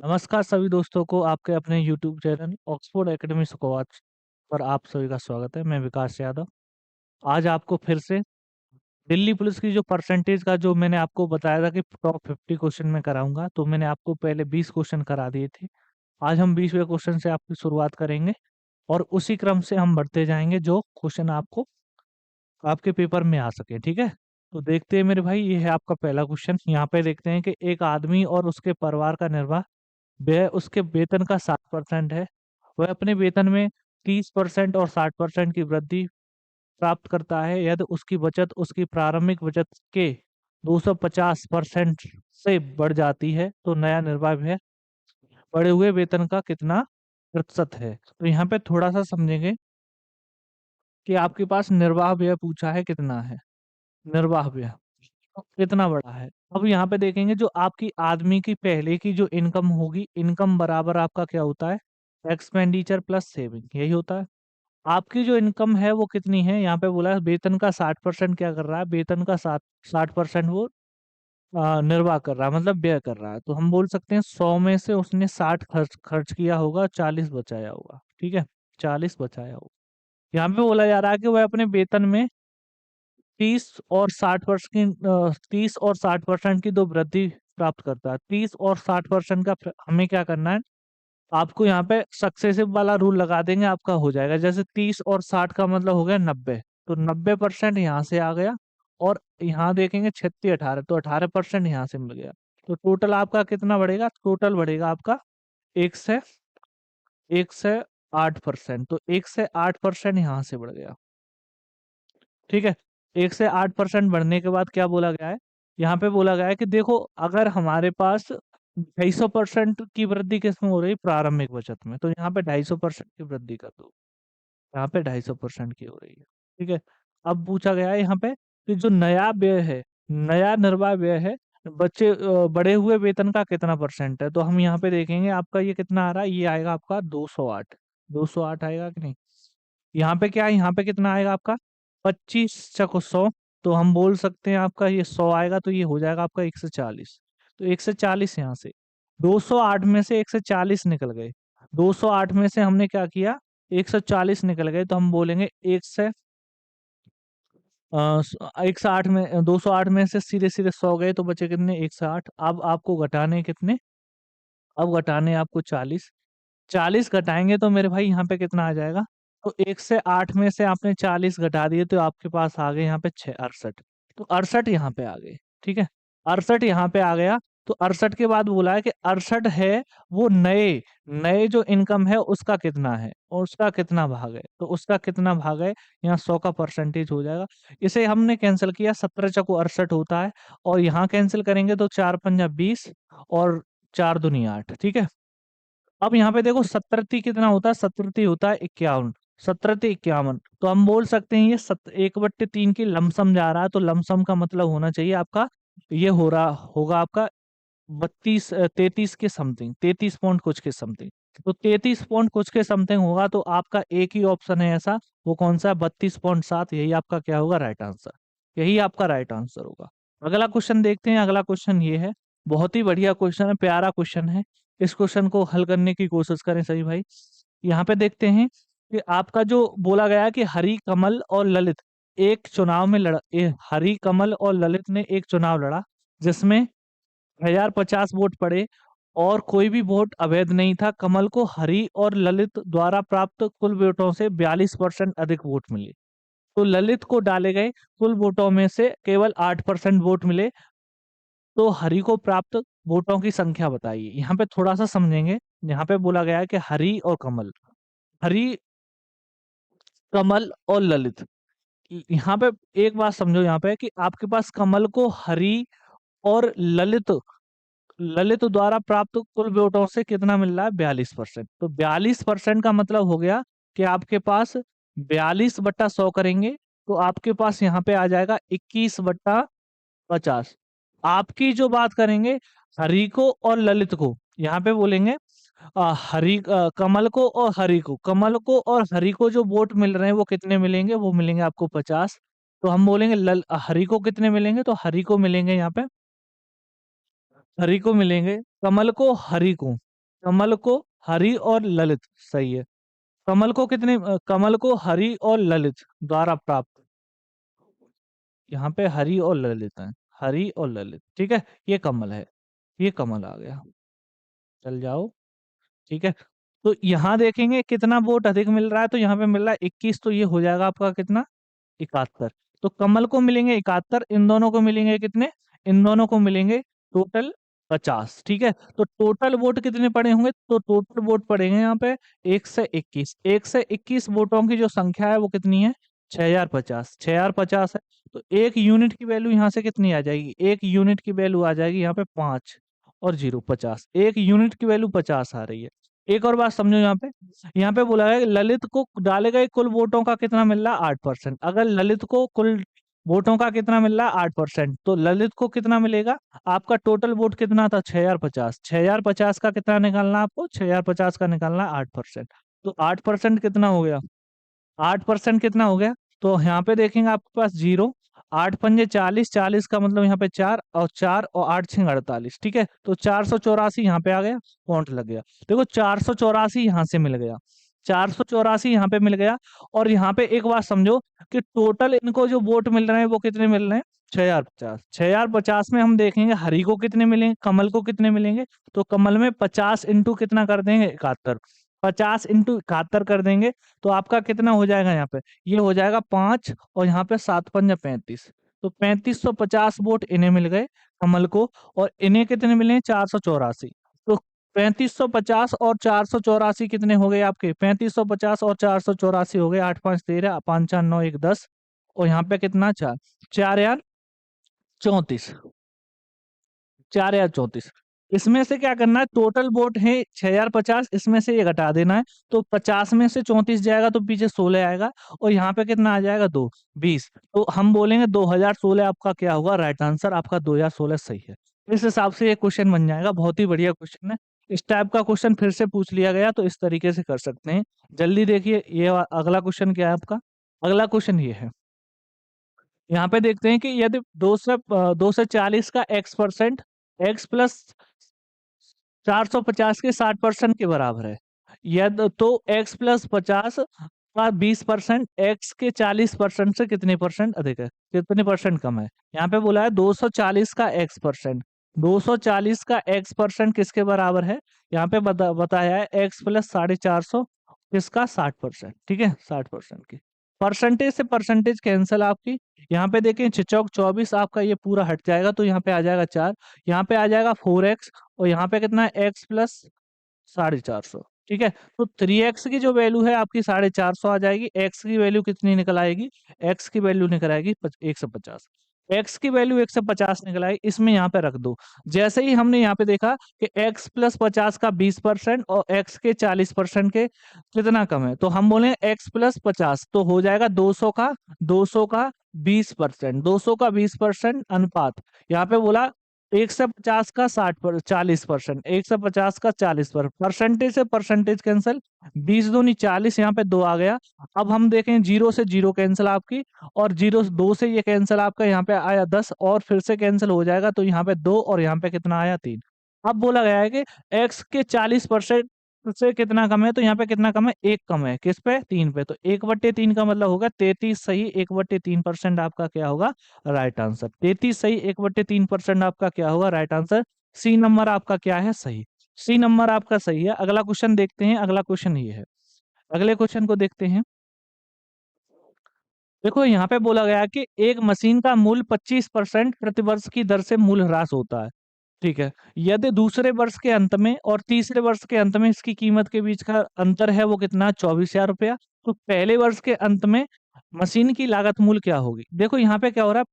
नमस्कार सभी दोस्तों को आपके अपने यूट्यूब चैनल ऑक्सफोर्ड एकेडमी स्कॉच पर आप सभी का स्वागत है। मैं विकास यादव। आज आपको फिर से दिल्ली पुलिस की जो परसेंटेज का जो मैंने आपको बताया था कि टॉप 50 क्वेश्चन में कराऊंगा, तो मैंने आपको पहले 20 क्वेश्चन करा दिए थे। आज हम 20वें क्वेश्चन से आपकी शुरुआत करेंगे और उसी क्रम से हम बढ़ते जाएंगे जो क्वेश्चन आपको आपके पेपर में आ सके। ठीक है, तो देखते हैं मेरे भाई। ये है आपका पहला क्वेश्चन। यहाँ पे देखते हैं कि एक आदमी और उसके परिवार का निर्वाह व्यय उसके वेतन का 60% है। वह अपने वेतन में 30% और 60% की वृद्धि प्राप्त करता है यदि उसकी बचत उसकी प्रारंभिक बचत के 250% से बढ़ जाती है तो नया निर्वाह व्यय बढ़े हुए वेतन का कितना प्रतिशत है। तो यहाँ पे थोड़ा सा समझेंगे कि आपके पास निर्वाह व्यय पूछा है, कितना है निर्वाह व्यय, कितना बड़ा है। अब यहाँ पे देखेंगे जो आपकी आदमी की पहले की जो इनकम होगी, इनकम बराबर आपका क्या होता है, एक्सपेंडिचर प्लस सेविंग, यही होता है। आपकी जो इनकम है वो कितनी है, यहाँ पे बोला है वेतन का 60% क्या कर रहा है, वेतन का 60% वो निर्वाह कर रहा है, मतलब व्यय कर रहा है। तो हम बोल सकते हैं 100 में से उसने 60 खर्च खर्च किया होगा, 40 बचाया होगा। ठीक है, 40 बचाया होगा। यहाँ पे बोला जा रहा है कि वह अपने वेतन में 30 और 60% की दो वृद्धि प्राप्त करता है। 30 और 60% का हमें क्या करना है, आपको यहाँ पे सक्सेसिव वाला रूल लगा देंगे, आपका हो जाएगा। जैसे 30 और 60 का मतलब हो गया 90, तो 90% यहाँ से आ गया। और यहाँ देखेंगे 36 18, तो 18% यहाँ से मिल गया। तो टोटल आपका कितना बढ़ेगा, टोटल बढ़ेगा आपका एक से 8%। तो 1 से 8% यहाँ से बढ़ गया। ठीक है, 1 से 8% बढ़ने के बाद क्या बोला गया है, यहाँ पे बोला गया है कि देखो अगर हमारे पास 250% की वृद्धि किसमें हो रही है, प्रारंभिक बचत में, तो यहाँ पे 250% की वृद्धि कर दो। यहाँ पे 250% की हो रही है। ठीक है, अब पूछा गया है यहाँ पे कि जो नया व्यय है, नया निर्वाह व्यय है, बढ़े हुए वेतन का कितना परसेंट है। तो हम यहाँ पे देखेंगे आपका ये कितना आ रहा है, ये आएगा आपका 208। 208 आएगा कि नहीं। यहाँ पे क्या है, यहाँ पे कितना आएगा आपका 25 चको 100। तो हम बोल सकते हैं आपका ये 100 आएगा, तो ये हो जाएगा आपका 140। तो 140 यहाँ से 208 में से 140 निकल गए। 208 में से हमने क्या किया, 140 निकल गए, तो हम बोलेंगे 108 में 208 में से सीधे सीधे 100 गए, तो बचे कितने 108। अब आपको घटाने कितने, अब घटाने आपको 40। 40 घटाएंगे तो मेरे भाई यहाँ पे कितना आ जाएगा, तो 1 से 8 में से आपने 40 घटा दिए, तो आपके पास आ गए यहाँ पे 68। तो 68 यहाँ पे आ गए। ठीक है, 68 यहाँ पे आ गया। तो 68 के बाद बोला है कि 68 है वो नए नए जो इनकम है उसका कितना है और उसका कितना भाग है। तो उसका कितना भाग है, यहाँ 100 का परसेंटेज हो जाएगा। इसे हमने कैंसिल किया, 17 चको 68 होता है, और यहाँ कैंसिल करेंगे तो 4 पंजा 20 और 4 दूनी 8। ठीक है, अब यहाँ पे देखो 70 कितना होता है, 70 होता है 51। 70 51, तो हम बोल सकते हैं ये 1/3 की लमसम जा रहा है। तो लमसम का मतलब होना चाहिए आपका, ये हो रहा होगा आपका 33 के समथिंग, 33 पॉइंट कुछ के समथिंग। तो 33 पॉइंट कुछ के समथिंग होगा। तो आपका एक ही ऑप्शन है ऐसा, वो कौन सा है, 32.7। यही आपका क्या होगा, राइट आंसर। यही आपका राइट आंसर होगा। अगला क्वेश्चन देखते हैं। अगला क्वेश्चन ये है, बहुत ही बढ़िया क्वेश्चन है, प्यारा क्वेश्चन है। इस क्वेश्चन को हल करने की कोशिश करें सही भाई। यहाँ पे देखते हैं कि आपका जो बोला गया है कि हरि कमल और ललित एक चुनाव में लड़ा, हरि कमल और ललित ने एक चुनाव लड़ा जिसमें 1050 वोट पड़े और कोई भी वोट अवैध नहीं था। कमल को हरि और ललित द्वारा प्राप्त कुल वोटों से 42% अधिक वोट मिले। तो ललित को डाले गए कुल वोटों में से केवल 8% वोट मिले। तो हरि को प्राप्त वोटों की संख्या बताइए। यहाँ पे थोड़ा सा समझेंगे। यहाँ पे बोला गया है कि हरि और कमल, हरि कमल और ललित। यहाँ पे एक बात समझो, यहाँ पे कि आपके पास कमल को हरि और ललित ललित द्वारा प्राप्त कुल वोटों से कितना मिल रहा है, 42%। तो 42% का मतलब हो गया कि आपके पास 42/100 करेंगे तो आपके पास यहाँ पे आ जाएगा 21/50। आपकी जो बात करेंगे हरि को और ललित को, यहाँ पे बोलेंगे कमल को और हरि को, कमल को और हरि को जो वोट मिल रहे हैं वो कितने मिलेंगे, वो मिलेंगे आपको 50। तो हम बोलेंगे हरि को कितने मिलेंगे, तो हरि को मिलेंगे यहाँ पे, हरि को मिलेंगे, कमल को हरि को कमल को हरि और ललित, सही है। कमल को हरि और ललित द्वारा प्राप्त, यहाँ पे हरि और ललित है, हरि और ललित, ठीक है, ये कमल है, ये कमल आ गया। चल जाओ, ठीक है। तो यहाँ देखेंगे कितना वोट अधिक मिल रहा है, तो यहाँ पे मिल रहा है 21, तो ये हो जाएगा आपका कितना, 71। तो कमल को मिलेंगे 71, इन दोनों को मिलेंगे कितने, इन दोनों को मिलेंगे टोटल 50, ठीक है। तो टोटल वोट कितने पड़े होंगे, तो टोटल वोट पड़ेंगे यहाँ पे 1 से 21, 1 से 21 वोटों की जो संख्या है वो कितनी है, 6050, 6050 है। तो एक यूनिट की वैल्यू यहाँ से कितनी आ जाएगी, एक यूनिट की वैल्यू आ जाएगी यहाँ पे 5 और 0 50, एक यूनिट की वैल्यू 50 आ रही है। एक और बात समझो, यहाँ पे बोला है कि ललित को डाले गए कुल वोटों का कितना मिल रहा है, 8%। अगर ललित को कुल वोटों का कितना मिल रहा है, 8%, तो ललित को कितना मिलेगा, आपका टोटल वोट कितना था, 6050, 6050 का कितना निकालना है आपको, 6050 का निकालना है 8%। तो 8% कितना हो गया, 8% कितना हो गया, तो यहाँ पे देखेंगे आपके पास 0, 8 पंजे 40, 40 का मतलब यहाँ पे 4, और 4 और 8 6 48, ठीक है। तो 484 यहाँ पे आ गया, पॉइंट लग गया। देखो 484 यहाँ से मिल गया, 484 यहाँ पे मिल गया। और यहाँ पे एक बात समझो कि टोटल इनको जो वोट मिल रहे हैं वो कितने मिल रहे हैं, 6050। 6050 में हम देखेंगे हरि को कितने मिलेंगे, कमल को कितने मिलेंगे, तो कमल में 50 इंटू कितना कर देंगे, 71, 50 इंटू 71 कर देंगे, तो आपका कितना हो जाएगा यहाँ पे, ये हो जाएगा 5, और यहाँ पे 7 पंजा 35, तो 3550 वोट इन्हें मिल गए कमल को। और इन्हें कितने मिले हैं, 484। तो 3550 और 484 कितने हो गए आपके, 3550 और 484 हो गए, 8 5 13, 5 4 9 1 10, और यहाँ पे कितना, 4, 4 यार 34, 4 यार 34। इसमें से क्या करना है, टोटल वोट है 6050, इसमें से ये घटा देना है। तो 50 में से 34 जाएगा तो पीछे 16 आएगा, और यहाँ पे कितना आ जाएगा, 2, 20। तो हम बोलेंगे 2016 आपका क्या होगा, राइट आंसर आपका 2016 सही है। इस हिसाब से ये क्वेश्चन बन जाएगा, बहुत ही बढ़िया क्वेश्चन है। इस टाइप का क्वेश्चन फिर से पूछ लिया गया तो इस तरीके से कर सकते हैं। जल्दी देखिए, ये अगला क्वेश्चन क्या है आपका, अगला क्वेश्चन ये है। यहाँ पे देखते हैं कि यदि 240 का x% x प्लस 450 के 60% के बराबर है, यदि तो x प्लस 50 का 20% x के 40% से कितने परसेंट अधिक है, कितने परसेंट कम है। यहाँ पे बोला है 240 का x%, 240 का x% किसके बराबर है, यहाँ पे बताया है x प्लस 450 किसका, 60%, ठीक है, 60% की। परसेंटेज से परसेंटेज कैंसिल आपकी, यहाँ पे देखें 6 चौक 24 आपका ये पूरा हट जाएगा, तो यहाँ पे आ जाएगा 4, यहाँ पे आ जाएगा 4x, और यहाँ पे कितना है, x प्लस 450, ठीक है। तो 3x की जो वैल्यू है आपकी 450 आ जाएगी, x की वैल्यू कितनी निकल आएगी, x की वैल्यू निकल आएगी 150, x की वैल्यू 150 निकल आएगी, इसमें यहाँ पे रख दो। जैसे ही हमने यहाँ पे देखा कि x प्लस 50 का 20% और x के 40% के कितना कम है, तो हम बोले x प्लस 50, तो हो जाएगा 200 का 20%, 200 का 20% अनुपात। यहाँ पे बोला 150 का 40%, 150 का 40%, परसेंटेज से परसेंटेज कैंसिल, 20 दूनी 40, यहाँ पे 2 आ गया। अब हम देखें 0 से 0 कैंसिल आपकी, और 2 से ये कैंसिल आपका, यहाँ पे आया 10, और फिर से कैंसिल हो जाएगा, तो यहाँ पे 2, और यहाँ पे कितना आया 3। अब बोला गया है कि x के 40% से कितना कम है, तो यहाँ पे कितना कम है, 1 कम है, किस पे, 3 पे। तो 1/3 का मतलब होगा 33 सही, 1/3% आपका क्या होगा, राइट आंसर। 33 सही, 1/3% आपका क्या होगा, राइट आंसर। सी नंबर आपका क्या है, सही। सी नंबर आपका सही है। अगला क्वेश्चन देखते हैं, अगला क्वेश्चन ये है, अगले क्वेश्चन को देखते हैं। देखो यहाँ पे बोला गया है कि एक मशीन का मूल्य 25% प्रतिवर्ष की दर से मूल्य ह्रास होता है, ठीक है। यदि दूसरे वर्ष के अंत में और तीसरे वर्ष के अंत में इसकी कीमत के बीच का अंतर है वो कितना, 24,000 रुपया, तो पहले वर्ष के अंत में मशीन की लागत मूल्य क्या होगी। देखो यहाँ पे क्या हो रहा है,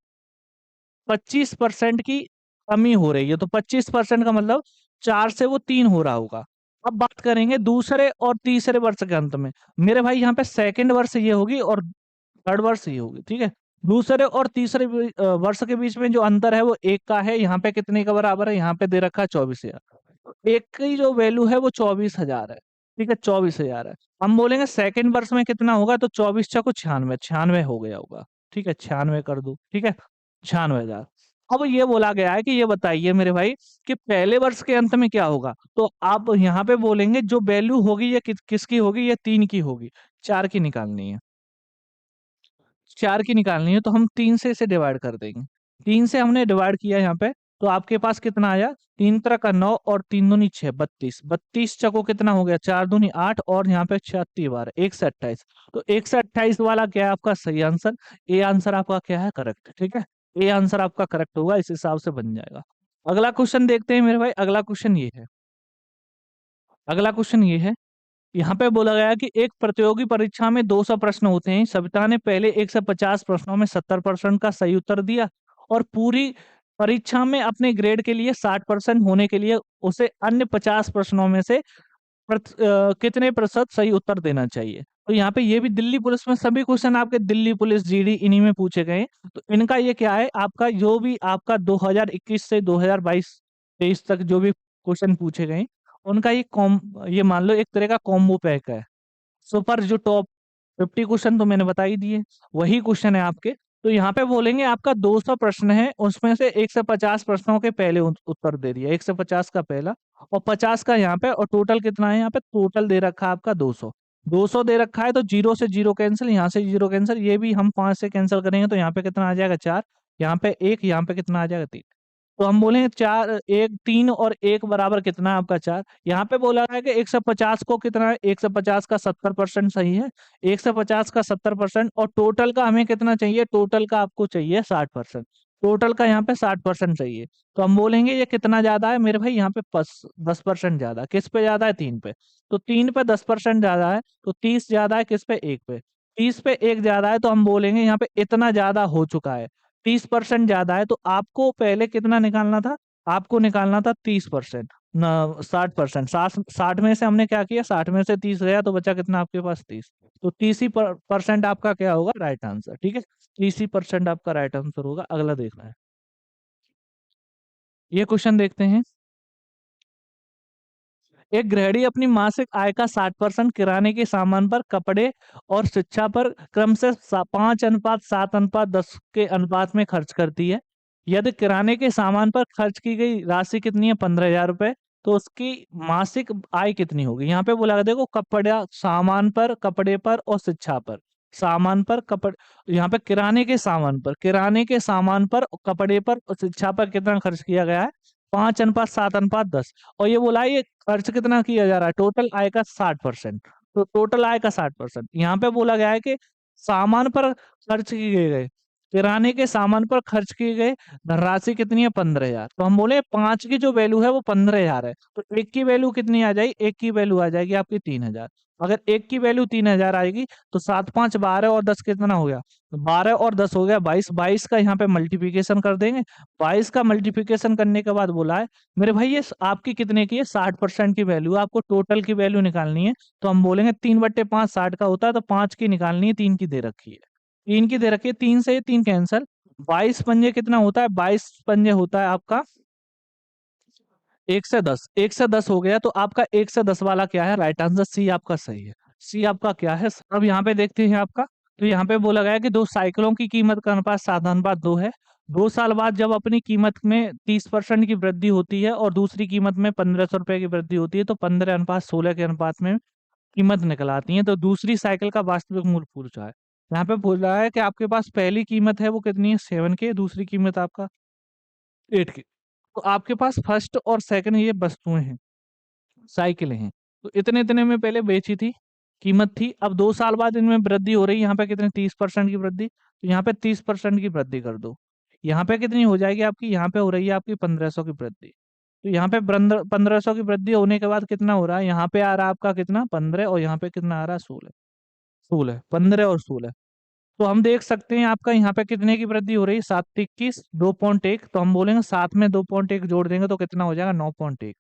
25% की कमी हो रही है, तो 25% का मतलब 4 से वो 3 हो रहा होगा। अब बात करेंगे दूसरे और तीसरे वर्ष के अंत में, मेरे भाई यहाँ पे सेकंड वर्ष ये होगी और थर्ड वर्ष ये होगी, ठीक है। दूसरे और तीसरे वर्ष के बीच में जो अंतर है वो 1 का है, यहाँ पे कितने का बराबर है, यहाँ पे दे रखा है 24,000, 1 की जो वैल्यू है वो 24,000 है, ठीक है, 24,000 है। हम बोलेंगे सेकंड वर्ष में कितना होगा, तो 24 चौको 96, 96 हो गया होगा, ठीक है, 96 कर दो, ठीक है, 96,000। अब ये बोला गया है कि ये बताइए मेरे भाई कि पहले वर्ष के अंत में क्या होगा। तो आप यहाँ पे बोलेंगे जो वैल्यू होगी ये किसकी होगी, ये 3 की होगी, 4 की निकालनी है। 4 की निकालनी है तो हम 3 से इसे डिवाइड कर देंगे। 3 से हमने डिवाइड किया यहाँ पे, तो आपके पास कितना आया, 3 तरह का 9 और 3 दूनी 6, 32। 32 चको कितना हो गया, 4 दूनी 8 और यहाँ पे 36 12, 1 से 28। तो 1 से 28 वाला क्या है आपका सही आंसर। ए आंसर आपका क्या है, करेक्ट। ठीक है, ए आंसर आपका करेक्ट होगा, इस हिसाब से बन जाएगा। अगला क्वेश्चन देखते हैं मेरे भाई। अगला क्वेश्चन ये है, अगला क्वेश्चन ये है, यहाँ पे बोला गया है कि एक प्रतियोगी परीक्षा में 200 प्रश्न होते हैं। सविता ने पहले 150 प्रश्नों में 70% का सही उत्तर दिया और पूरी परीक्षा में अपने ग्रेड के लिए 60% होने के लिए उसे अन्य 50 प्रश्नों में से कितने प्रतिशत सही उत्तर देना चाहिए। तो यहाँ पे ये भी दिल्ली पुलिस में सभी क्वेश्चन आपके दिल्ली पुलिस जीडी इन्हीं में पूछे गए हैं। तो इनका ये क्या है, आपका जो भी आपका 2021 से 2022-23 तक जो भी क्वेश्चन पूछे गए हैं, उनका ये मान लो एक तरह का कॉम्बो पैक है। सुपर जो टॉप 50 क्वेश्चन तो मैंने बता ही दिए, वही क्वेश्चन है आपके। तो यहाँ पे बोलेंगे आपका 200 प्रश्न है, उसमें से 150 प्रश्नों के पहले उत्तर दे दिया, 150 का पहला और 50 का यहाँ पे, और टोटल कितना है यहाँ पे, टोटल दे रखा है आपका 200। 200 दे रखा है तो जीरो से जीरो कैंसिल, यहाँ से जीरो कैंसिल, ये भी हम 5 से कैंसिल करेंगे तो यहाँ पे कितना आ जाएगा 4, यहाँ पे 1, यहाँ पे कितना आ जाएगा 3। तो हम बोलेंगे 4 1 3 और 1 बराबर कितना है आपका 4। यहाँ पे बोला है कि 150 को कितना है, 150 का 70% सही है, 150 का 70%, और टोटल का हमें कितना चाहिए, टोटल का आपको चाहिए 60%। टोटल का यहाँ पे 60% चाहिए। तो हम बोलेंगे ये कितना ज्यादा है मेरे भाई, यहाँ पे 10% ज्यादा। किस पे ज्यादा है, 3 पे। तो 3 पे 10% ज्यादा है, तो 30 ज्यादा है किस पे, 1 पे। 30 पे 1 ज्यादा है, तो हम बोलेंगे यहाँ पे इतना ज्यादा हो चुका है। 30% ज्यादा है, तो आपको पहले कितना निकालना था, आपको निकालना था 30%, न 60%। 60 में से हमने क्या किया, 60 में से 30 गया तो बचा कितना आपके पास, 30। तो 30% आपका क्या होगा, राइट आंसर। ठीक है, 30% आपका राइट आंसर होगा। अगला देखना है, ये क्वेश्चन देखते हैं। एक गृहिणी अपनी मासिक आय का 60% किराने के सामान पर, कपड़े और शिक्षा पर क्रम से 5:7:10 के अनुपात में खर्च करती है। यदि किराने के सामान पर खर्च की गई राशि कितनी है, 15,000 रुपए, तो उसकी मासिक आय कितनी होगी। यहाँ पे बोला देखो, कपड़ा सामान पर, कपड़े पर और शिक्षा पर। सामान पर, कपड़े, यहाँ पे किराने के सामान पर, किराने के सामान पर, कपड़े पर और शिक्षा पर कितना खर्च किया गया है, 5:7:10। और ये बोला है ये खर्च कितना किया जा रहा है, टोटल आय का 60%। तो टोटल आय का 60%, यहाँ पे बोला गया है कि सामान पर खर्च किए गए, किराने के सामान पर खर्च किए गए धनराशि कितनी है, 15,000। तो हम बोले 5 की जो वैल्यू है वो 15,000 है, तो 1 की वैल्यू कितनी आ जाएगी, 1 की वैल्यू आ जाएगी आपकी 3,000। अगर 1 की वैल्यू 3,000 आएगी तो 7 5 12 और 10 कितना हो गया, 12 और 10 हो गया 22। 22 का यहाँ पे मल्टीप्लीकेशन कर देंगे। 22 का मल्टीप्लीकेशन करने के बाद बोला है मेरे भाई ये आपकी कितने की है, 60% की वैल्यू, आपको टोटल की वैल्यू निकालनी है। तो हम बोलेंगे 3/5 60 का होता है, तो 5 की निकालनी है, 3 की दे रखी है, 3 की दे रखी है, 3 से 3 कैंसल। 22 पंजे कितना होता है, 22 पंजे होता है आपका 1 से 10। 1 से 10 हो गया, तो आपका 1 से 10 वाला क्या है, राइट आंसर सी आपका सही है। सी आपका क्या है। अब यहाँ पे देखते हैं आपका, तो यहाँ पे बोला गया है कि दो साइकिलों की कीमत का अनुपात साधानुपात 2 है। 2 साल बाद जब अपनी कीमत में 30% की वृद्धि होती है और दूसरी कीमत में 1,500 रुपए की वृद्धि होती है, तो 15:16 के अनुपात में कीमत निकल आती है। तो दूसरी साइकिल का वास्तविक मूल्य पूछा है। यहाँ पे बोल रहा है कि आपके पास पहली कीमत है वो कितनी है, 7 के, दूसरी कीमत आपका 8 की। तो आपके पास फर्स्ट और सेकंड ये वस्तुएं हैं, साइकिलें हैं। तो इतने इतने में पहले बेची थी, कीमत थी। अब 2 साल बाद इनमें वृद्धि हो रही है, यहाँ पे कितने, 30% की वृद्धि। तो यहाँ पे 30% की वृद्धि कर दो। यहाँ पे कितनी हो जाएगी आपकी, यहाँ पे हो रही है आपकी 1,500 की वृद्धि। तो यहाँ पे 1,500 की वृद्धि होने के बाद कितना हो रहा है, यहाँ पे आ रहा है आपका कितना, 15, और यहाँ पे कितना आ रहा है, 16। 16, 15 और 16। तो हम देख सकते हैं आपका यहाँ पे कितने की वृद्धि हो रही है, 7 21 2.1। तो हम बोलेंगे साथ में 2.1 जोड़ देंगे तो कितना हो जाएगा, 9.1।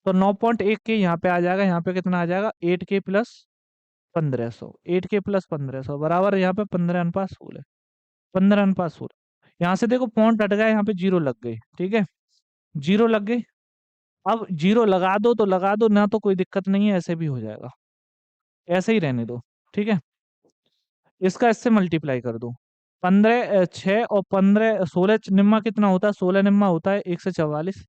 तो 9.1 के यहाँ पे आ जाएगा, यहाँ पे कितना आ जाएगा, 8 के प्लस 1,500, 8 के प्लस 1,500 बराबर यहाँ पे 15:16। 15:16, यहाँ से देखो पॉइंट हट गया, यहाँ पे जीरो लग गई। ठीक है, जीरो लग गई। अब जीरो लगा दो तो लगा दो ना, तो कोई दिक्कत नहीं है, ऐसे भी हो जाएगा, ऐसे ही रहने दो। ठीक है, इसका इससे मल्टीप्लाई कर दो। 15 6 और 15 16 निम्मा कितना होता है? 16 निम्मा होता है 144।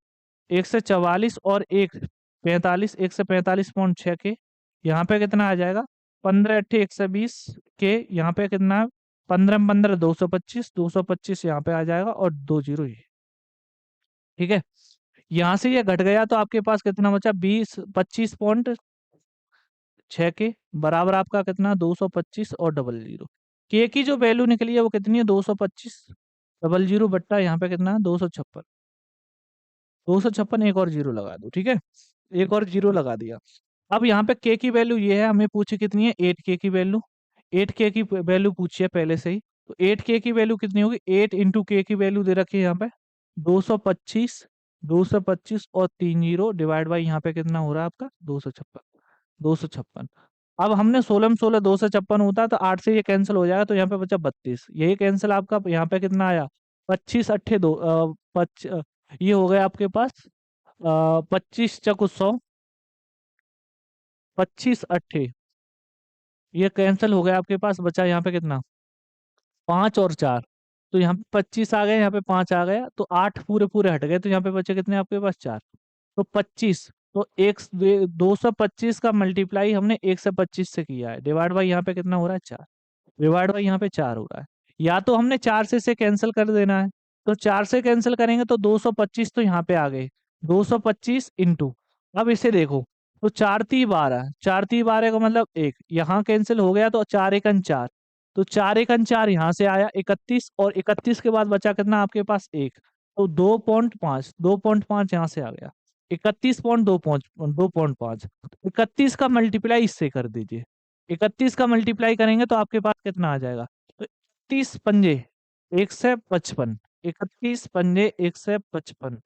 144 और 1 45, 145.6 के यहाँ पे कितना आ जाएगा? 15 अट्ठे 120 के यहाँ पे कितना है? 15 15 225, 225 यहाँ पे आ जाएगा और 2 जीरो ये। ठीक है, यहाँ से ये घट गया तो आपके पास कितना बचा? 25.6 के बराबर आपका कितना? 225 और डबल जीरो। के की जो वैल्यू निकली है वो कितनी है? 225। डबल जीरो बट्टा यहाँ पे कितना है? 256। 256, एक और जीरो लगा दो। ठीक है, एक और जीरो लगा दिया। अब यहाँ पे के की वैल्यू ये है, हमें पूछी कितनी है? 8 के की वैल्यू। 8 के की वैल्यू पूछी है पहले से ही, तो 8 के की वैल्यू कितनी होगी? 8 इंटू के की वैल्यू दे रखी है यहाँ पे 225। 225 और 3 जीरो डिवाइड बाई यहाँ पे कितना हो रहा है आपका? 256। 256। अब हमने 16 में 16 256 होता है तो 8 से ये कैंसिल हो जाएगा, तो यहाँ पे बचा 32। यही कैंसिल आपका यहाँ पे कितना आया? 25 अट्ठे दो ये हो गया आपके पास 25 चक 100। 25 अट्ठे ये कैंसिल हो गया आपके पास, बचा यहाँ पे कितना? 5 और 4। तो यहाँ पे 25 आ गए, यहाँ पे 5 आ गया, तो 8 पूरे पूरे हट गए, तो यहाँ पे बचे कितने आपके पास? 4। तो 25, तो 225 का मल्टीप्लाई हमने 125 से किया है, डिवाइड बाई यहाँ पे कितना हो रहा है? 4। डिवाइड बाई यहाँ पे 4 हो रहा है। या तो हमने 4 से इसे कैंसिल कर देना है, तो 4 से कैंसिल करेंगे तो 225 तो यहाँ पे आ गए। 225 इंटू, अब इसे देखो, तो 4 × 3 = 12। 4 × 3 = 12 का मतलब एक यहाँ कैंसिल हो गया, तो 4 × 1 = 4। तो 4 × 1 = 4 यहाँ से आया 31, और 31 के बाद बचा कितना आपके पास? 1। तो 2.5, 2.5 यहाँ से आ गया 31.2.5। 31 का मल्टीप्लाई इससे कर दीजिए। 31 का मल्टीप्लाई करेंगे तो आपके पास कितना आ जाएगा? तो 31 पंजे 155। 31 पंजे 155।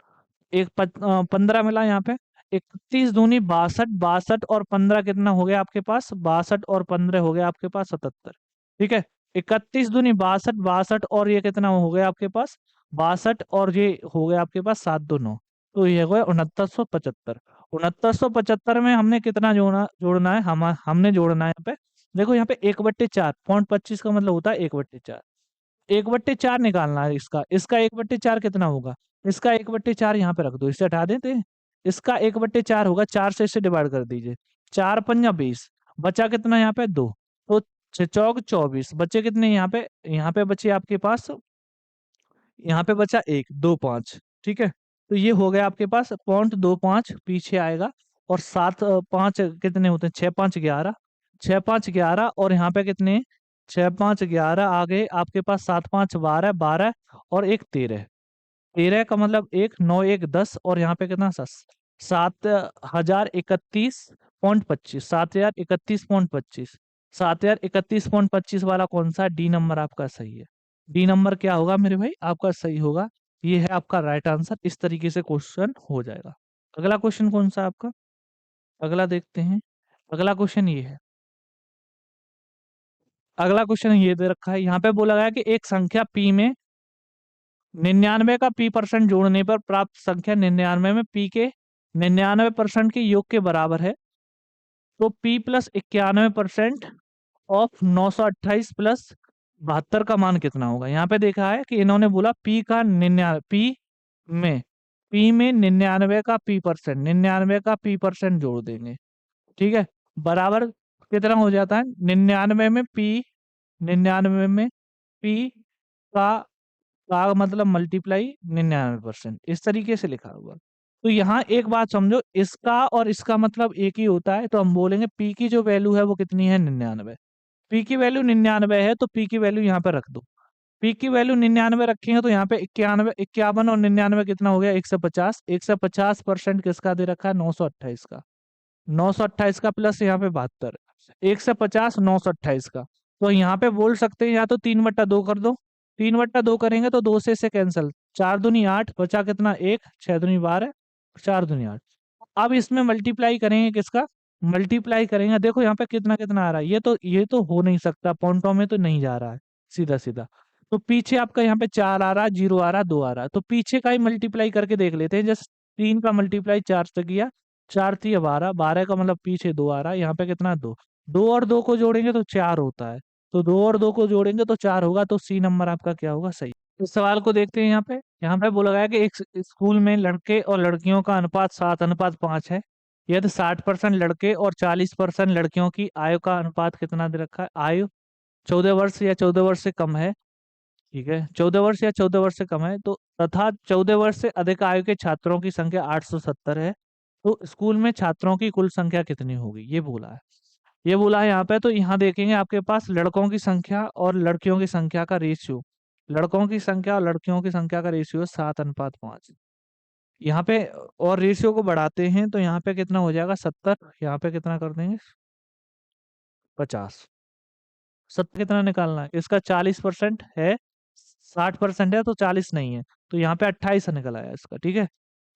15 मिला यहाँ पे। 31 दूनी 62, 62 और 15 कितना हो गया आपके पास? 62 और 15 हो गया आपके पास 77। ठीक है, 31 दूनी 62, 62 और ये कितना हो गया आपके पास? 62 और ये हो गया आपके पास 7 2 9। तो ये हो गया 6975। 6975 में हमने कितना जोड़ना है? हमने जोड़ना है यहाँ पे, देखो यहाँ पे 1/4 0.25 का मतलब होता है 1/4। 1/4 निकालना है इसका। इसका 1/4 कितना होगा? इसका 1/4 यहाँ पे रख दो, इसे हटा देते हैं। इसका 1/4 होगा, 4 से इसे डिवाइड कर दीजिए। 4 पंजा 20, बचा कितना यहाँ पे? 2। तो 6 चौक 24, बचे कितने यहाँ पे? यहाँ पे बचे आपके पास, यहाँ पे बचा 1 2 5। ठीक है, तो ये हो गया आपके पास 0.25 पीछे आएगा। और 7 5 कितने होते हैं? 6 5 11। 6 5 11 और यहाँ पे कितने? 6 5 11 आ गए आपके पास। 7 5 12, 12 और एक 13। 13 का मतलब 1 9 1 10 और यहाँ पे कितना? 7,031.25। 7,031.25। 7,031.25 वाला कौन सा? डी नंबर आपका सही है। डी नंबर क्या होगा मेरे भाई? आपका सही होगा। ये है आपका राइट आंसर। इस तरीके से क्वेश्चन हो जाएगा। अगला क्वेश्चन कौन सा आपका? अगला देखते हैं। अगला क्वेश्चन ये है। अगला क्वेश्चन ये दे रखा है, यहाँ पे बोला गया कि एक संख्या पी में 99 का p% जोड़ने पर प्राप्त संख्या 99 में p के 99% के योग के बराबर है। तो p प्लस 91% ऑफ 928 प्लस 72 का मान कितना होगा? यहाँ पे देखा है कि इन्होंने बोला p का 99, p में 99 का p%, 99 का p% जोड़ देंगे। ठीक है, बराबर कितना हो जाता है? 99 में p, 99 में p का मतलब मल्टीप्लाई 99%, इस तरीके से लिखा हुआ। तो यहाँ एक बात समझो, इसका और इसका मतलब एक ही होता है, तो हम बोलेंगे पी की जो वैल्यू है वो कितनी है? 99। पी की वैल्यू 99 है, तो पी की वैल्यू यहाँ पे रख दो। पी की वैल्यू 99 रखेंगे तो यहाँ पे 91, 51 और 99 कितना हो गया? 150। 150% किसका दे रखा है? 928 का। 928 का प्लस यहाँ पे 72। 150 928 का, तो यहाँ पे बोल सकते हैं या तो 3/2 कर दो। 3/2 करेंगे तो 2 से कैंसल। 4 दूनी 8, बचा कितना? 1। 6 दूनी 12, 4 दूनी 8। अब इसमें मल्टीप्लाई करेंगे किसका? मल्टीप्लाई करेंगे, देखो यहाँ पे कितना कितना आ रहा है। ये तो हो नहीं सकता, पॉइंटों में तो नहीं जा रहा है सीधा सीधा। तो पीछे आपका यहाँ पे 4 आ रहा है, 0 आ रहा है, 2 आ रहा है, तो पीछे का ही मल्टीप्लाई करके देख लेते हैं। जैसे 3 का मल्टीप्लाई 4 से किया, 4 3 12, 12 का मतलब पीछे 2 आ रहा है, यहाँ पे कितना? 2। 2 और 2 को जोड़ेंगे तो 4 होता है। तो 2 और 2 को जोड़ेंगे तो 4 होगा, तो सी नंबर आपका क्या होगा, सही। इस सवाल को देखते हैं यहाँ पे बोला गया है कि एक स्कूल में लड़के और लड़कियों का अनुपात 7:5 है। यदि 60% लड़के और 40% लड़कियों की आयु का अनुपात कितना दे रखा है, आयु 14 वर्ष या 14 वर्ष से कम है, ठीक है, 14 वर्ष या 14 वर्ष से कम है, तो तथा 14 वर्ष से अधिक आयु के छात्रों की संख्या 870 है, तो स्कूल में छात्रों की कुल संख्या कितनी होगी, ये बोला है। ये बोला है यहाँ पे, तो यहाँ देखेंगे आपके पास लड़कों की संख्या और लड़कियों की संख्या का रेशियो, लड़कों की संख्या और लड़कियों की संख्या का रेशियो 7:5। यहाँ पे और रेशियो को बढ़ाते हैं तो यहाँ पे कितना हो जाएगा, 70, यहाँ पे कितना कर देंगे, 50। 70 कितना निकालना है, इसका 40% है, 60% है तो 40 नहीं है, तो यहाँ पे 28 निकल आया इसका, ठीक है।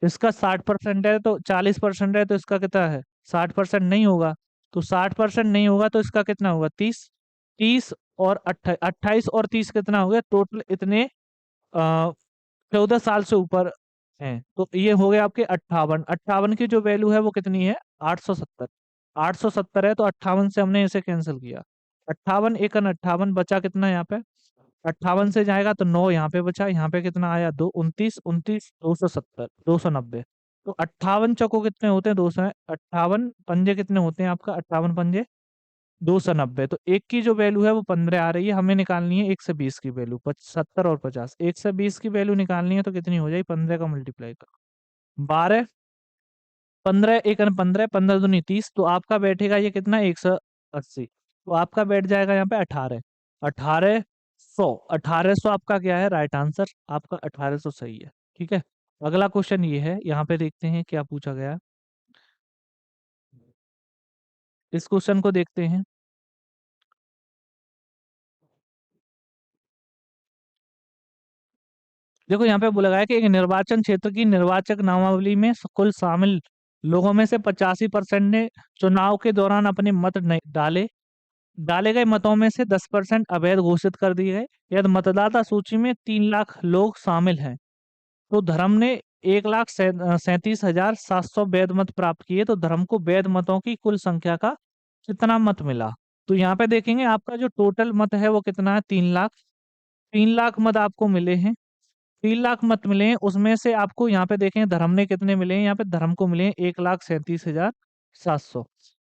इसका 60% है तो 40% है, तो इसका कितना है, 60% नहीं होगा, तो 60% नहीं होगा तो इसका कितना होगा, 30। 30 और 28 और 30 कितना हो गया, टोटल इतने 14 साल से ऊपर हैं, तो ये हो गया आपके 58। 58 की जो वैल्यू है वो कितनी है, 870। 870 है तो 58 से हमने इसे कैंसिल किया, 58 एकन 58 बचा कितना यहाँ पे, 58 से जाएगा तो 9 यहाँ पे बचा, यहाँ पे कितना आया, 2, 29, 29, 270, 290। तो 58 चौको कितने होते हैं, 200, 58 पंजे कितने होते हैं आपका, 58 पंजे 290। तो एक की जो वैल्यू है वो 15 आ रही है, हमें निकालनी है 1 से 20 की वैल्यू, 70 और 50, 1 से 20 की वैल्यू निकालनी है तो कितनी हो जाएगी, 15 का मल्टीप्लाई कर 12, 15 एक 15, 15 दूनी 30, तो आपका बैठेगा ये कितना, 180, तो आपका बैठ जाएगा यहाँ पे 18, 1800, 1800 आपका क्या है, राइट आंसर आपका 1800 सही है, ठीक है। अगला क्वेश्चन ये है, यहाँ पे देखते हैं क्या पूछा गया है। इस क्वेश्चन को देखते हैं। देखो यहाँ पे बोला गया है कि एक निर्वाचन क्षेत्र की निर्वाचक नामावली में कुल शामिल लोगों में से 85% ने चुनाव के दौरान अपने मत नहीं डाले, डाले गए मतों में से 10% अवैध घोषित कर दिए गए। यदि मतदाता सूची में 3 लाख लोग शामिल हैं तो धर्म ने 1,37,700 वैध मत प्राप्त किए, तो धर्म को वैध मतों की कुल संख्या का कितना मत मिला। तो यहाँ पे देखेंगे आपका जो टोटल मत है वो कितना है, 3 लाख। 3 लाख मत आपको मिले हैं, 3 लाख मत मिले हैं, उसमें से आपको यहाँ पे देखें धर्म ने कितने मिले हैं, यहाँ पे धर्म को मिले हैं 1,37,700,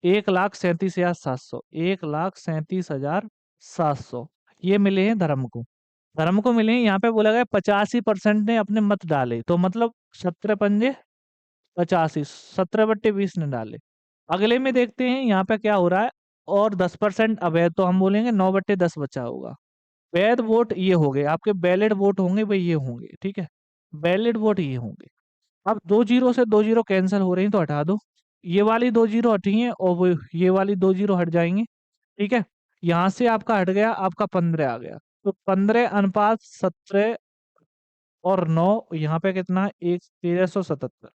1,37,700, 1,37,700 ये मिले हैं धर्म को। धर्म को मिले हैं, यहाँ पे बोला गया 85% ने अपने मत डाले, तो मतलब 17 पंजे 85, 17/20 ने डाले। अगले में देखते हैं यहाँ पे क्या हो रहा है, और 10% अवैध, तो हम बोलेंगे 9/10 बचा होगा। वैध वोट ये हो गए आपके, बैलेट वोट होंगे भाई ये होंगे, ठीक है, बैलेट वोट ये होंगे। अब 2 जीरो से 2 जीरो कैंसिल हो रही हैं तो हटा दो, ये वाली 2 जीरो हटी हैं और वो ये वाली 2 जीरो हट जाएंगे, ठीक है। यहाँ से आपका हट गया, आपका 15 आ गया, तो 15:17 और 9, यहाँ पे कितना, एक 1377,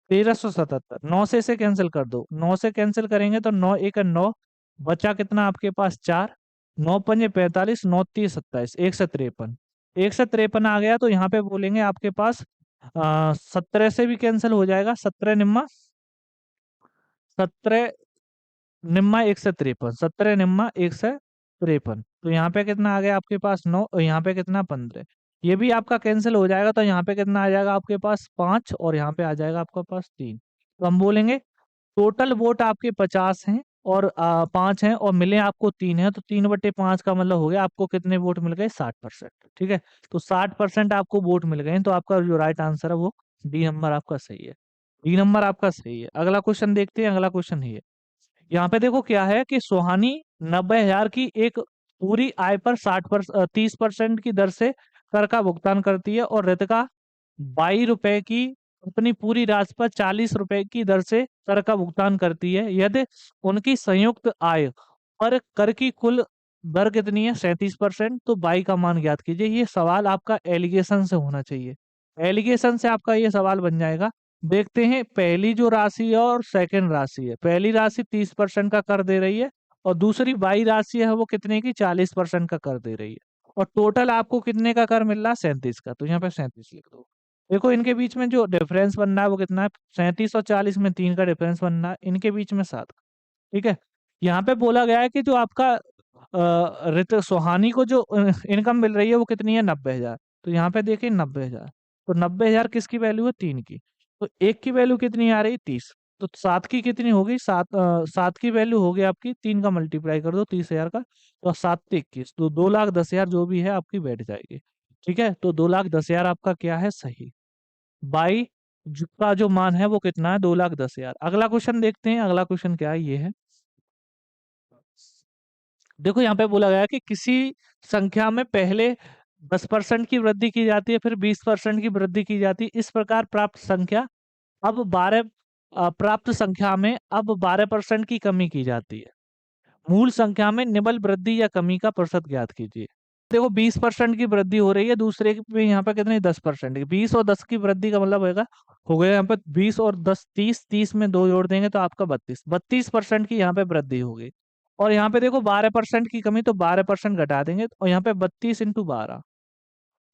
1377, 9 से इसे कैंसिल कर दो, 9 से कैंसिल करेंगे तो 9 एक 9, बचा कितना आपके पास 4, 9 पंजे 45, 9 तीस 27, 153, 153 आ गया, तो यहाँ पे बोलेंगे आपके पास 17 से भी कैंसिल हो जाएगा, 17 निम्मा 17 निम्मा 153, 17 निम्मा 153, तो यहाँ पे कितना आ गया आपके पास 9, और यहाँ पे कितना 15, ये भी आपका कैंसिल हो जाएगा, तो यहाँ पे कितना आ जाएगा आपके पास 5, और यहाँ पे आ जाएगा आपके पास 3। तो हम बोलेंगे टोटल वोट आपके 50 हैं और 5 हैं और मिले आपको 3 है, तो 3/5 का मतलब हो गया आपको कितने वोट मिल गए, 60%, ठीक है। तो 60% आपको वोट मिल गए, तो आपका जो राइट आंसर है वो डी नंबर आपका सही है, डी नंबर आपका सही है। अगला क्वेश्चन देखते हैं, अगला क्वेश्चन है यहाँ पे देखो क्या है कि सुहानी 90,000 की एक पूरी आय पर 30% की दर से कर का भुगतान करती है, और रितिका 22 रुपए की अपनी पूरी राशि पर 40 रुपए की दर से कर का भुगतान करती है। यदि उनकी संयुक्त आय पर कर की कुल दर कितनी है, 37%, तो बाई का मान ज्ञात कीजिए। ये सवाल आपका एलिगेशन से होना चाहिए, एलिगेशन से आपका ये सवाल बन जाएगा। देखते हैं पहली जो राशि है और सेकंड राशि है, पहली राशि 30% का कर दे रही है और दूसरी बाई राशि है वो कितने की, 40% का कर दे रही है, और टोटल आपको कितने का कर मिल रहा है, 37 का, तो यहाँ पे 37 लिख दो। देखो इनके बीच में जो डिफरेंस बन रहा है वो कितना है, 37 और 40 में 3 का डिफरेंस बन रहा है, इनके बीच में 7 का, ठीक है। यहाँ पे बोला गया है कि जो आपका ऋत सोहानी को जो इनकम मिल रही है वो कितनी है, 90,000। तो यहाँ पे देखिए 90,000, तो 90,000 किसकी वैल्यू है, 3 की। तो एक की वैल्यू कितनी आ रही, 30। तो 7 की कितनी होगी, 7 की वैल्यू होगी आपकी, 3 का मल्टीप्लाई कर दो 30,000 का, तो 7 से 21, तो 2,10,000 जो भी है आपकी बैठ जाएगी। ठीक है, तो 2,10,000 आपका क्या है, सही। बाई का जो मान है वो कितना है, 2,10,000। अगला क्वेश्चन देखते हैं, अगला क्वेश्चन क्या है, ये है। देखो यहाँ पे बोला गया है कि किसी संख्या में पहले 10% की वृद्धि की जाती है, फिर 20% की वृद्धि की जाती है, इस प्रकार प्राप्त संख्या में अब 12% की कमी की जाती है। मूल संख्या में निबल वृद्धि या कमी का प्रतिशत ज्ञात कीजिए। देखो 20% की वृद्धि हो रही है, दूसरे में यहाँ पे कितनी, 10% की। 20 और 10 की वृद्धि का मतलब होगा, हो गया यहाँ पे 20 और 10, 30, 30 में 2 जोड़ देंगे तो आपका 32% की यहाँ पे वृद्धि होगी। और यहाँ पे देखो 12% की कमी, तो 12% घटा देंगे, और यहाँ पे 32 × 12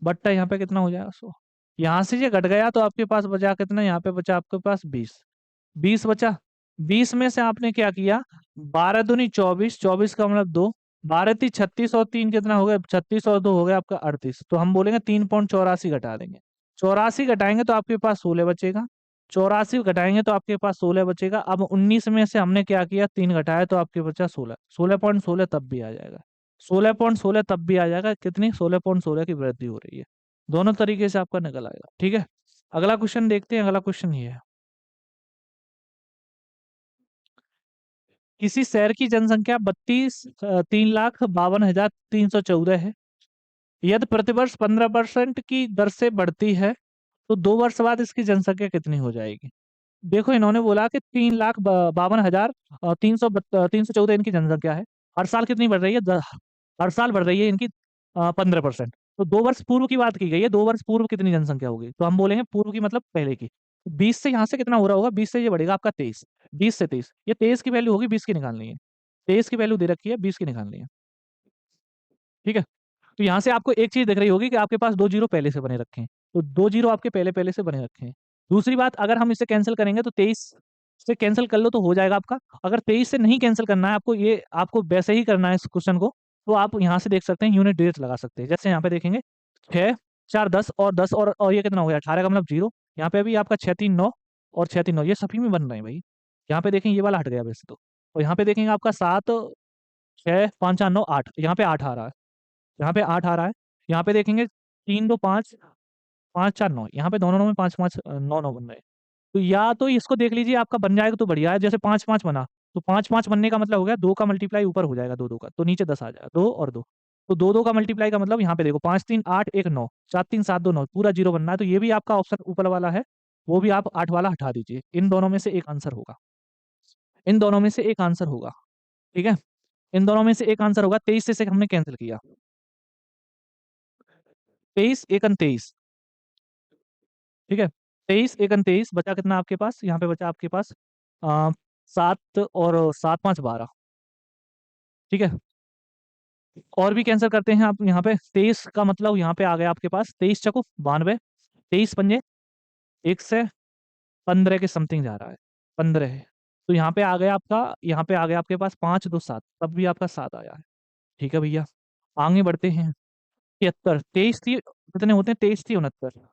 बट्टा यहाँ पे कितना हो जाएगा, 100। यहाँ से ये घट गया तो आपके पास बचा कितना, यहाँ पे बचा आपके पास 20। 20 बचा, 20 में से आपने क्या किया, 12 दूनी 24, 24 का मतलब 2, 12 × 3 = 36, और 3 कितना हो गया, 36 और 2 हो गया आपका 38। तो हम बोलेंगे 3.84 घटा देंगे। 84 घटाएंगे तो आपके पास 16 बचेगा। 84 घटाएंगे तो आपके पास 16 बचेगा। अब 19 में से हमने क्या किया, 3 घटाया तो आपके बचा 16। 16.16 तब भी आ जाएगा। 16.16 तब भी आ जाएगा, कितनी, 16.16 की वृद्धि हो रही है। दोनों तरीके से आपका निकल आएगा। ठीक है, अगला क्वेश्चन देखते हैं। अगला क्वेश्चन ये है, किसी शहर की जनसंख्या 3,52,314 है। यदि प्रतिवर्ष 15% की दर से बढ़ती है तो 2 वर्ष बाद इसकी जनसंख्या कितनी हो जाएगी। देखो इन्होंने बोला कि 3,52,314 इनकी जनसंख्या है। हर साल कितनी बढ़ रही है, हर साल बढ़ रही है इनकी 15%। तो 2 वर्ष पूर्व की बात की गई है, 2 वर्ष पूर्व कितनी जनसंख्या होगी, तो हम बोलेंगे पूर्व की मतलब पहले की। 20 से यहाँ से कितना हो रहा होगा, 20 से ये बढ़ेगा आपका 23। 20 से 23, ये 23 की वैल्यू होगी, 20 की निकालनी है। 23 की वैल्यू दे रखी है, 20 की निकालनी है। ठीक है, तो यहाँ से आपको एक चीज दिख रही होगी कि आपके पास 2 जीरो पहले से बने रखे हैं, तो 2 जीरो आपके पहले पहले से बने रखे हैं। दूसरी बात, अगर हम इसे कैंसिल करेंगे तो 23 से कैंसिल कर लो तो हो जाएगा आपका। अगर 23 से नहीं कैंसिल करना है आपको, ये आपको वैसे ही करना है इस क्वेश्चन को, तो आप यहाँ से देख सकते हैं, यूनिट डिजिट लगा सकते हैं। जैसे यहाँ पे देखेंगे 6 4 10, और 10 और ये कितना हो गया, 18 का मतलब 0। यहाँ पे भी आपका 6 3 9, और 6 3 9, ये सभी में बन रहे हैं भाई। यहाँ पे देखें ये वाला हट गया वैसे तो। और यहाँ पे देखेंगे आपका 7 6 5 4 9 8, यहाँ पे 8 आ रहा है, यहाँ पे 8 आ रहा है। यहाँ पे देखेंगे 3 2 5 5 4 9, यहाँ पे दोनों में 5 5 9 9 बन रहे हैं। तो या तो इसको देख लीजिए, आपका बन जाएगा तो बढ़िया है। जैसे 5 5 बना, तो 5 5 बनने का मतलब हो गया 2 का मल्टीप्लाई ऊपर हो जाएगा, 2 2 का, तो नीचे 10 आ जाएगा, 2 और 2। तो 2 2 का मल्टीप्लाई का मतलब यहाँ पे देखो 5 3 8 1 9, 4 3 7 2 9, पूरा जीरो बनना है। तो ये भी आपका ऑप्शन ऊपर वाला है, वो भी आप 8 वाला हटा दीजिए। इन दोनों में से एक आंसर होगा, इन दोनों में से एक आंसर होगा। ठीक है, इन दोनों में से एक आंसर होगा। 23 से हमने कैंसिल किया, 23 एकन 23। ठीक है, 23 एकन 23 बचा कितना आपके पास, यहाँ पे बचा आपके पास 7 और 7 5 12। ठीक है, और भी कैंसिल करते हैं आप। यहाँ पे 23 का मतलब यहाँ पे आ गया आपके पास 23 चको 92, 23 पंजे 1 से 15 के समथिंग जा रहा है, 15 है। तो यहाँ पे आ गया आपका, यहाँ पे आ गया आपके पास 5 2 7, तब भी आपका 7 आया है। ठीक है भैया, आगे बढ़ते हैं। 73, 23 कितने होते हैं, 23 3 69,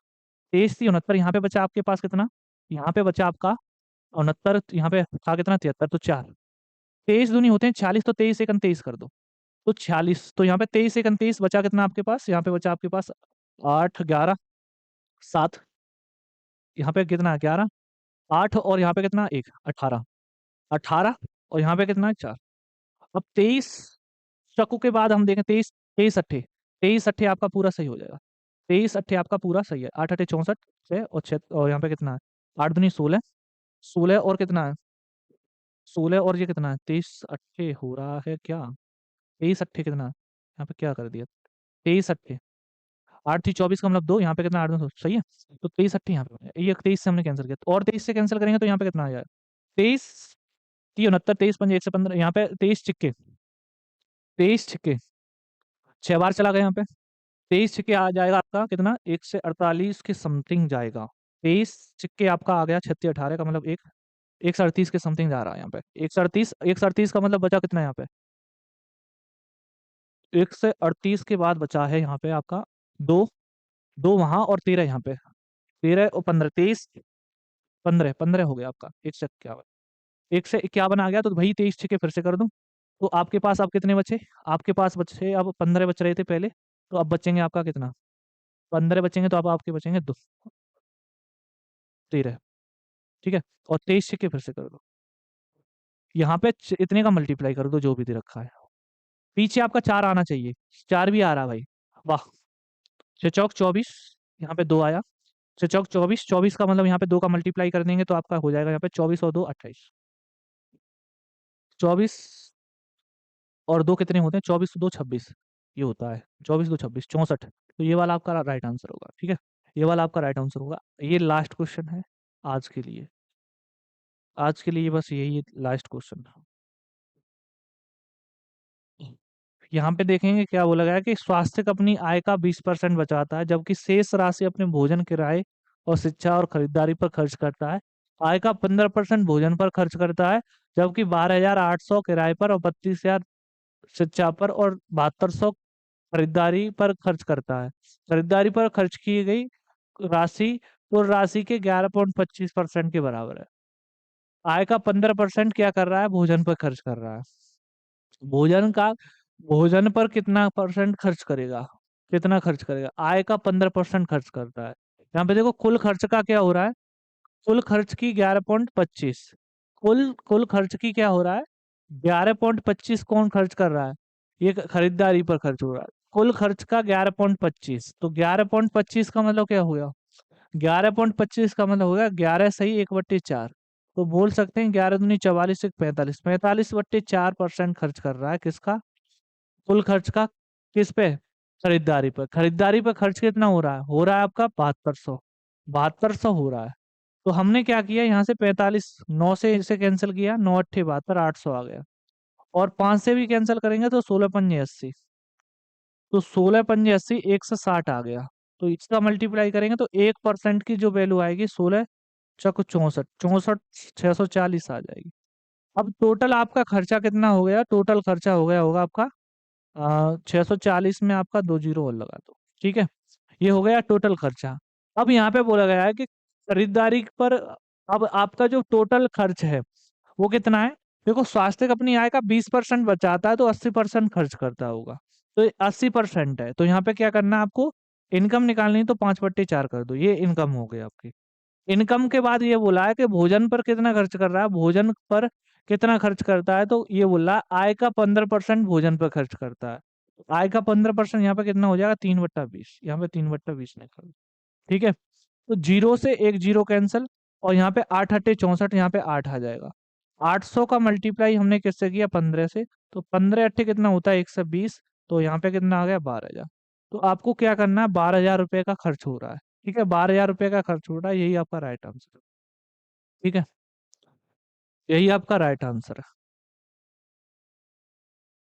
23 3 69, यहाँ पे बचा आपके पास कितना, यहाँ पे बचा आपका 69, यहाँ पे था कितना 73, तो 4। 23 दूनी होते हैं 40, तो 23 एकन 23 कर दो, तो 46। तो यहाँ पे 23 एकन 23 बचा कितना आपके पास, यहाँ पे बचा आपके पास 8 11 7, यहाँ पे कितना 11 8, और यहाँ पे कितना 1 18, 18, और यहाँ पे कितना 4। अब 23 शक्कू के बाद हम देखें, 23 23 अट्ठे, 23 अट्ठे आपका पूरा सही हो जाएगा। 23 अट्ठे आपका पूरा सही है। 8 अट्ठे 64, 6 और 6, और यहाँ पे कितना है 8 दूनी 16, 16 और कितना है 16, और ये कितना है 23 अट्ठे हो रहा है क्या, 23 अट्ठे कितना है? यहाँ पे क्या कर दिया, 23 अट्ठे 8 थी 24 का मतलब 2, यहाँ पे कितना 8 2 सही है। तो 23 अट्ठे यहाँ पे बनेगा। ये 23 से हमने कैंसिल किया, तो और 23 से कैंसिल करेंगे तो यहाँ पे कितना आ जाएगा 23 3 69, 23 5 1 से 15, यहाँ पे 23 छिक्के, 23 छिक्के 6 बार चला गया यहाँ पे। 23 छिक्के आ जाएगा आपका कितना, 1 से 48 के समथिंग जाएगा। 23 छिक्के आपका आ गया 36 18 का मतलब 1 से 38 के समथिंग जा रहा है यहाँ पे। 1 से 38, 1 से 38 का मतलब बचा कितना यहाँ पे 138 के बाद बचा है यहाँ पे आपका दो, दो वहां और 13 यहाँ पे। 13 और 15, 23, 15, 15 हो गया आपका 151। 151 आ गया तो भाई 23 छके फिर से कर दूं। तो आपके पास अब कितने बचे? आपके पास बचे, अब 15 बच रहे थे पहले, तो अब बचेंगे आपका कितना? 15 बचेंगे तो अब आपके बचेंगे दो, 13। ठीक है, और 23 छके फिर से कर दो। यहाँ पे इतने का मल्टीप्लाई कर दो जो भी दे रखा है। पीछे आपका 4 आना चाहिए, 4 भी आ रहा भाई। वाह। चौक 24, यहाँ पे 2 आया। चौक 24, 24 का मतलब यहाँ पे 2 का मल्टीप्लाई कर देंगे तो आपका हो जाएगा यहाँ पे 24 और 2 28। 24 और 2 कितने होते हैं? 24 2 26, ये होता है 24 2 26 64। तो ये वाला आपका राइट आंसर होगा। ठीक है, ये वाला आपका राइट आंसर होगा। ये लास्ट क्वेश्चन है आज के लिए। आज के लिए बस यही लास्ट क्वेश्चन है। यहाँ पे देखेंगे क्या बोला गया है कि स्वास्थ्य अपनी आय का 20% बचाता है, जबकि शेष राशि अपने भोजन, किराए और शिक्षा और खरीदारी पर खर्च करता है। आय का 15% भोजन पर खर्च करता है, जबकि 12,800 किराए पर और 32,000 शिक्षा पर और 7200 खरीदारी पर खर्च करता है। खरीदारी पर खर्च की गई राशि कुल राशि के 11.25% के बराबर है। आय का 15% क्या कर रहा है? भोजन पर खर्च कर रहा है। भोजन का, भोजन पर कितना परसेंट खर्च करेगा? कितना खर्च करेगा? आय का 15% खर्च करता है। यहाँ पे देखो कुल खर्च का क्या हो रहा है? कुल खर्च की 11.25, कुल कुल खर्च की क्या हो रहा है? 11.25 कौन खर्च कर रहा है? ये खरीदारी पर खर्च हो रहा है। कुल खर्च का 11.25, तो 11.25 का मतलब क्या हो गया? 11.25 का मतलब हो गया 11 सही 1/4। तो बोल सकते हैं 11 दूनी 44 से 45, 45/4% खर्च कर रहा है किसका? कुल खर्च का। किस पे? खरीदारी पर। खरीदारी पर खर्च कितना हो रहा है? हो रहा है आपका 7200, 7200 हो रहा है। तो हमने क्या किया, यहाँ से 45, 9 से इसे कैंसिल किया, 9 अट्ठे 72, 800 आ गया। और 5 से भी कैंसिल करेंगे तो 16 पंजे 80, तो 16 पंजे 80, 160 आ गया। तो इसका मल्टीप्लाई करेंगे तो 1% की जो वैल्यू आएगी 16 चौक 64, 64 640 आ जाएगी। अब टोटल आपका खर्चा कितना हो गया? टोटल खर्चा हो गया होगा आपका 640 में आपका 2 जीरो और लगा दो। ठीक है, ये हो गया टोटल खर्चा। अब यहाँ पे बोला गया है कि खरीदारी पर अब आपका जो टोटल खर्च है वो कितना है? देखो स्वास्थ्य अपनी आय का 20% बचाता है तो 80% खर्च करता होगा। तो 80% है, तो यहाँ पे क्या करना है आपको? इनकम निकालनी है तो 5/4 कर दो, ये इनकम हो गई आपकी। इनकम के बाद ये बोला है कि भोजन पर कितना खर्च कर रहा है, भोजन पर कितना खर्च करता है, तो ये बोला है आय का 15% भोजन पर खर्च करता है। आय का 15% यहाँ पे कितना हो जाएगा? 3/20, यहाँ पे 3/20 निकाल। ठीक है, तो जीरो से एक जीरो कैंसिल, और यहाँ पे 8 अट्ठे 64, यहाँ पे 8 आ जाएगा। 800 का मल्टीप्लाई हमने किससे किया? 15 से, तो 15 अट्ठे कितना होता है? 120, तो यहाँ पे कितना आ गया? 12,000। तो आपको क्या करना है? 12,000 रुपये का खर्च हो रहा है। ठीक है, 12,000 रुपये का खर्च हो रहा है, यही आपका राइट आंसर है। ठीक है, यही आपका राइट आंसर है।